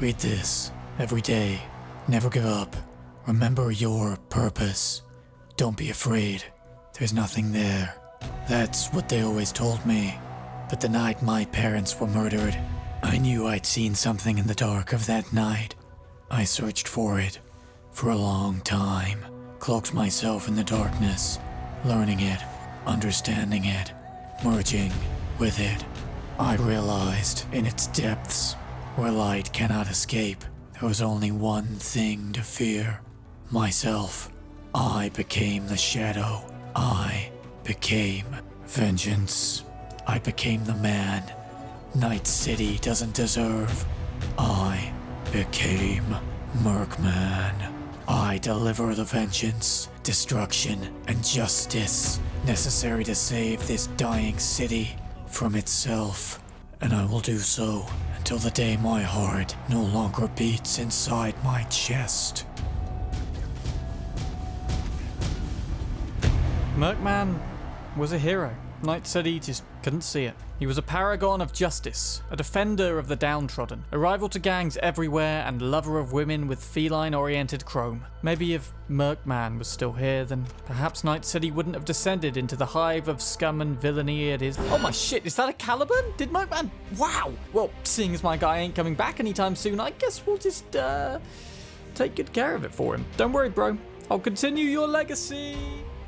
Read this every day. Never give up. Remember your purpose. Don't be afraid. There's nothing there. That's what they always told me. But the night my parents were murdered, I knew I'd seen something in the dark of that night. I searched for it for a long time. Cloaked myself in the darkness, learning it, understanding it, merging with it. I realized in its depths, where light cannot escape, there was only one thing to fear. Myself. I became the shadow. I became vengeance. I became the man Night City doesn't deserve. I became Murk Man. I deliver the vengeance, destruction, and justice necessary to save this dying city from itself. And I will do so until the day my heart no longer beats inside my chest. Murk Man was a hero. Night City just couldn't see it. He was a paragon of justice, a defender of the downtrodden, a rival to gangs everywhere, and lover of women with feline-oriented chrome. Maybe if Murk Man was still here, then perhaps Night City wouldn't have descended into the hive of scum and villainy it is. Oh my shit, is that a Caliban? Did Murk Man? Wow! Well, seeing as my guy ain't coming back anytime soon, I guess we'll just, take good care of it for him. Don't worry, bro. I'll continue your legacy.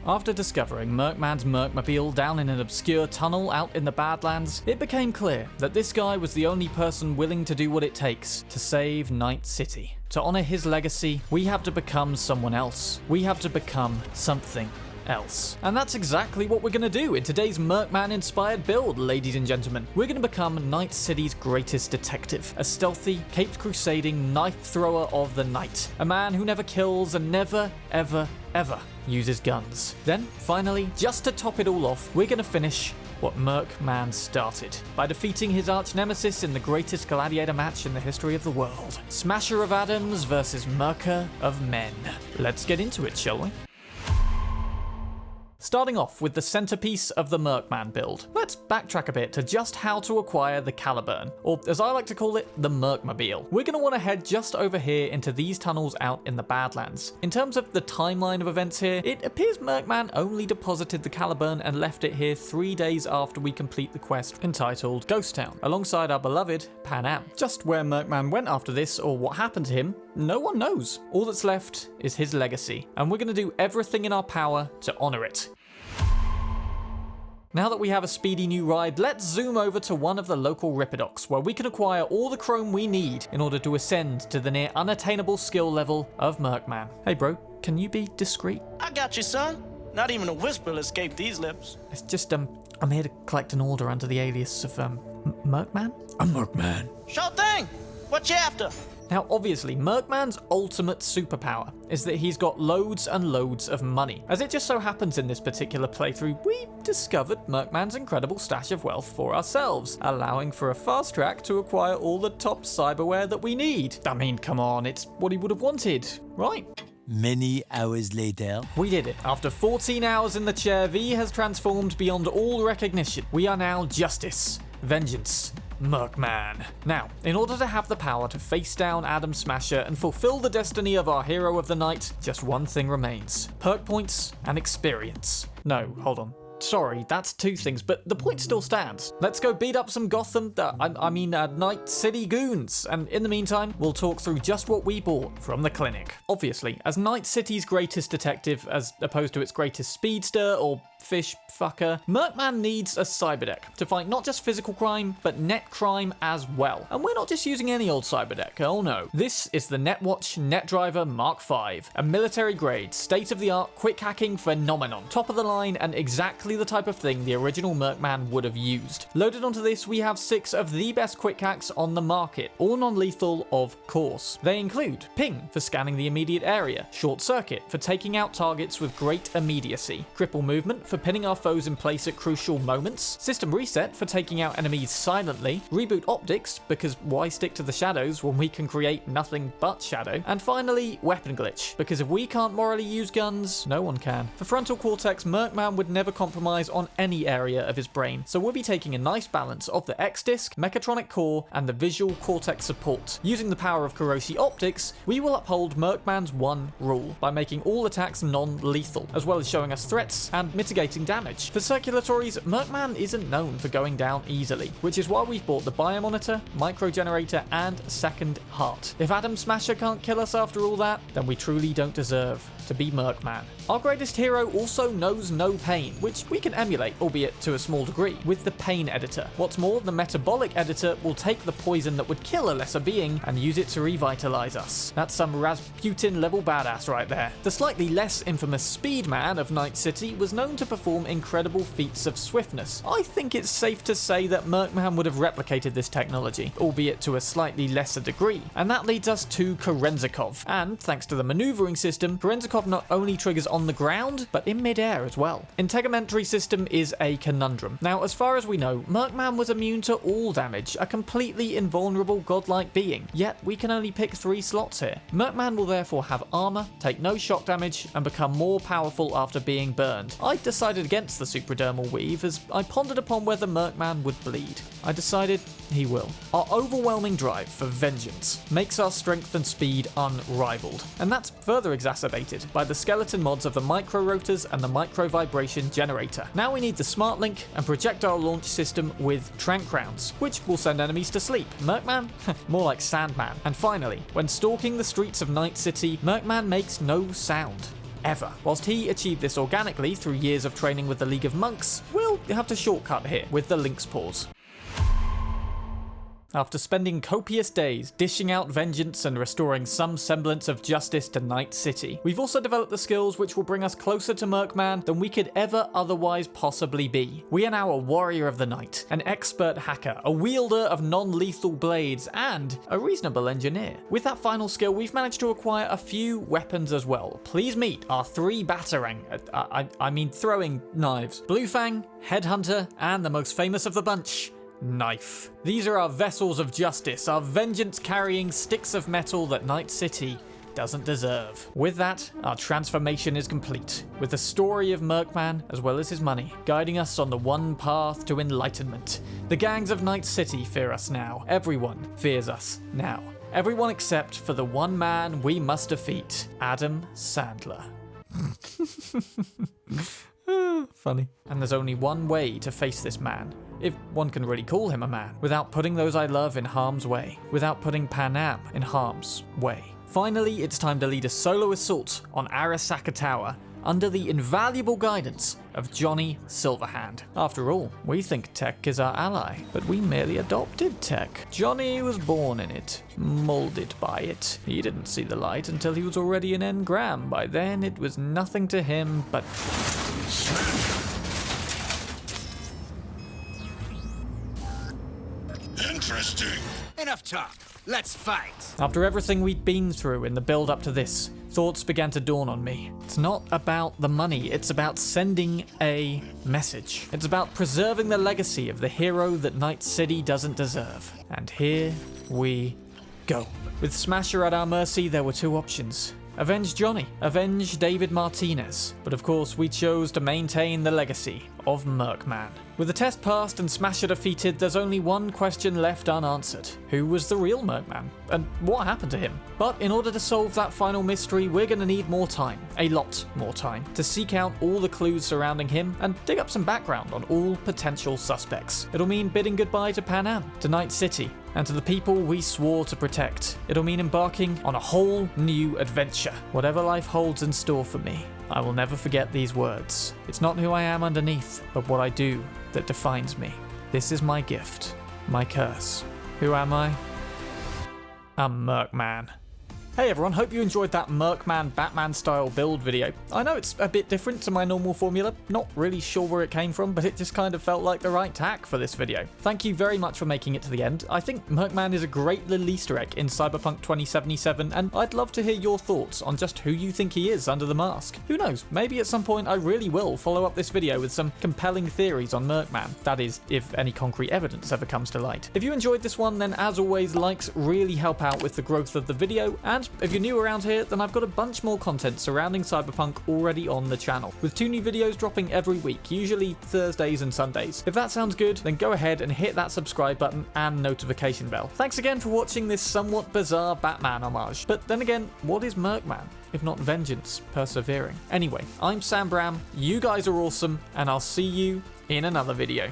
After discovering Murk Man's Murkmobile down in an obscure tunnel out in the Badlands, it became clear that this guy was the only person willing to do what it takes to save Night City. To honor his legacy, we have to become someone else. We have to become something else. And that's exactly what we're going to do in today's Murk Man inspired build, ladies and gentlemen. We're going to become Night City's greatest detective, a stealthy, caped crusading knife thrower of the night, a man who never kills and never, ever, ever uses guns. Then, finally, just to top it all off, we're going to finish what Murk Man started, by defeating his arch-nemesis in the greatest gladiator match in the history of the world. Smasher of Atoms versus Murker of Men. Let's get into it, shall we? Starting off with the centerpiece of the Murk Man build, let's backtrack a bit to just how to acquire the Caliburn, or as I like to call it, the Murkmobile. We're going to want to head just over here into these tunnels out in the Badlands. In terms of the timeline of events here, it appears Murk Man only deposited the Caliburn and left it here 3 days after we complete the quest entitled Ghost Town, alongside our beloved Pan Am. Just where Murk Man went after this, or what happened to him, no one knows. All that's left is his legacy, and we're going to do everything in our power to honor it. Now that we have a speedy new ride, let's zoom over to one of the local Ripidocks, where we can acquire all the chrome we need in order to ascend to the near unattainable skill level of Murk Man. Hey bro, can you be discreet? I got you, son. Not even a whisper will escape these lips. It's just, I'm here to collect an order under the alias of, Murk Man? I'm Murk Man. Sure thing. What you after? Now, obviously, Murk Man's ultimate superpower is that he's got loads and loads of money. As it just so happens in this particular playthrough, we discovered Murk Man's incredible stash of wealth for ourselves, allowing for a fast track to acquire all the top cyberware that we need. I mean, come on, it's what he would have wanted, right? Many hours later, we did it. After 14 hours in the chair, V has transformed beyond all recognition. We are now Justice, Vengeance, Murk Man. Now, in order to have the power to face down Adam Smasher and fulfill the destiny of our hero of the night, just one thing remains: perk points and experience. No, hold on. Sorry, that's two things, but the point still stands. Let's go beat up some Night City goons, and in the meantime, we'll talk through just what we bought from the clinic. Obviously, as Night City's greatest detective, as opposed to its greatest speedster or fish fucker, Murk Man needs a cyberdeck to fight not just physical crime, but net crime as well. And we're not just using any old cyberdeck, oh no. This is the Netwatch NetDriver Mark V, a military-grade, state-of-the-art quick hacking phenomenon. Top of the line and exactly the type of thing the original Murk Man would have used. Loaded onto this, we have 6 of the best quick hacks on the market, all non-lethal of course. They include Ping for scanning the immediate area, Short Circuit for taking out targets with great immediacy, Cripple Movement for for pinning our foes in place at crucial moments, system reset for taking out enemies silently, reboot optics because why stick to the shadows when we can create nothing but shadow, and finally weapon glitch because if we can't morally use guns, no one can. For frontal cortex, Murk Man would never compromise on any area of his brain, so we'll be taking a nice balance of the X-Disc, Mechatronic Core, and the visual cortex support. Using the power of Kiroshi optics, we will uphold Murk Man's one rule by making all attacks non-lethal, as well as showing us threats and mitigating damage. For circulatories, Murk Man isn't known for going down easily, which is why we've bought the Biomonitor, Micro-Generator, and Second Heart. If Atom Smasher can't kill us after all that, then we truly don't deserve to be Murk Man. Our greatest hero also knows no pain, which we can emulate, albeit to a small degree, with the Pain Editor. What's more, the Metabolic Editor will take the poison that would kill a lesser being and use it to revitalize us. That's some Rasputin level badass right there. The slightly less infamous Speed Man of Night City was known to perform incredible feats of swiftness. I think it's safe to say that Murk Man would have replicated this technology, albeit to a slightly lesser degree. And that leads us to Kerenzikov. And thanks to the maneuvering system, Kerenzikov not only triggers on the ground, but in mid-air as well. Integumentary system is a conundrum. Now, as far as we know, Murk Man was immune to all damage, a completely invulnerable godlike being, yet we can only pick 3 slots here. Murk Man will therefore have armor, take no shock damage, and become more powerful after being burned. I decided against the supradermal weave as I pondered upon whether Murk Man would bleed. I decided he will. Our overwhelming drive for vengeance makes our strength and speed unrivaled, and that's further exacerbated by the skeleton mods of the micro rotors and the micro vibration generator. Now we need the smart link and projectile launch system with trank rounds, which will send enemies to sleep. Murk Man? More like Sandman. And finally, when stalking the streets of Night City, Murk Man makes no sound. Ever. Whilst he achieved this organically through years of training with the League of Monks, we'll have to shortcut here with the Link's Pause. After spending copious days dishing out vengeance and restoring some semblance of justice to Night City, we've also developed the skills which will bring us closer to Murk Man than we could ever otherwise possibly be. We are now a warrior of the night, an expert hacker, a wielder of non-lethal blades, and a reasonable engineer. With that final skill, we've managed to acquire a few weapons as well. Please meet our 3 batarang, throwing knives. Blue Fang, Headhunter, and the most famous of the bunch, Knife. These are our vessels of justice, our vengeance-carrying sticks of metal that Night City doesn't deserve. With that, our transformation is complete, with the story of Murk Man, as well as his money, guiding us on the one path to enlightenment. The gangs of Night City fear us now. Everyone fears us now. Everyone except for the one man we must defeat, Adam Sandler. Funny. And there's only one way to face this man, if one can really call him a man, without putting those I love in harm's way, without putting Panam in harm's way. Finally, it's time to lead a solo assault on Arasaka Tower under the invaluable guidance of Johnny Silverhand. After all, we think tech is our ally, but we merely adopted tech. Johnny was born in it, molded by it. He didn't see the light until he was already an engram. By then, it was nothing to him but... Interesting. Enough talk. Let's fight. After everything we'd been through in the build up to this, thoughts began to dawn on me. It's not about the money, it's about sending a message. It's about preserving the legacy of the hero that Night City doesn't deserve. And here we go. With Smasher at our mercy, there were 2 options. Avenge Johnny, avenge David Martinez. But of course, we chose to maintain the legacy of Murk Man. With the test passed and Smasher defeated, there's only one question left unanswered. Who was the real Murk Man? And what happened to him? But in order to solve that final mystery, we're gonna need more time. A lot more time. To seek out all the clues surrounding him and dig up some background on all potential suspects. It'll mean bidding goodbye to Panam, to Night City, and to the people we swore to protect. It'll mean embarking on a whole new adventure. Whatever life holds in store for me, I will never forget these words. It's not who I am underneath, but what I do that defines me. This is my gift, my curse. Who am I? I'm Murk Man. Hey everyone, hope you enjoyed that Murk Man Batman style build video. I know it's a bit different to my normal formula, not really sure where it came from, but it just kind of felt like the right tack for this video. Thank you very much for making it to the end. I think Murk Man is a great little Easter egg in Cyberpunk 2077, and I'd love to hear your thoughts on just who you think he is under the mask. Who knows, maybe at some point I really will follow up this video with some compelling theories on Murk Man. That is, if any concrete evidence ever comes to light. If you enjoyed this one, then as always, likes really help out with the growth of the video, and if you're new around here, then I've got a bunch more content surrounding Cyberpunk already on the channel, with 2 new videos dropping every week, usually Thursdays and Sundays. If that sounds good, then go ahead and hit that subscribe button and notification bell. Thanks again for watching this somewhat bizarre Batman homage. But then again, what is Murk Man, if not vengeance persevering? Anyway, I'm Sam Bram, you guys are awesome, and I'll see you in another video.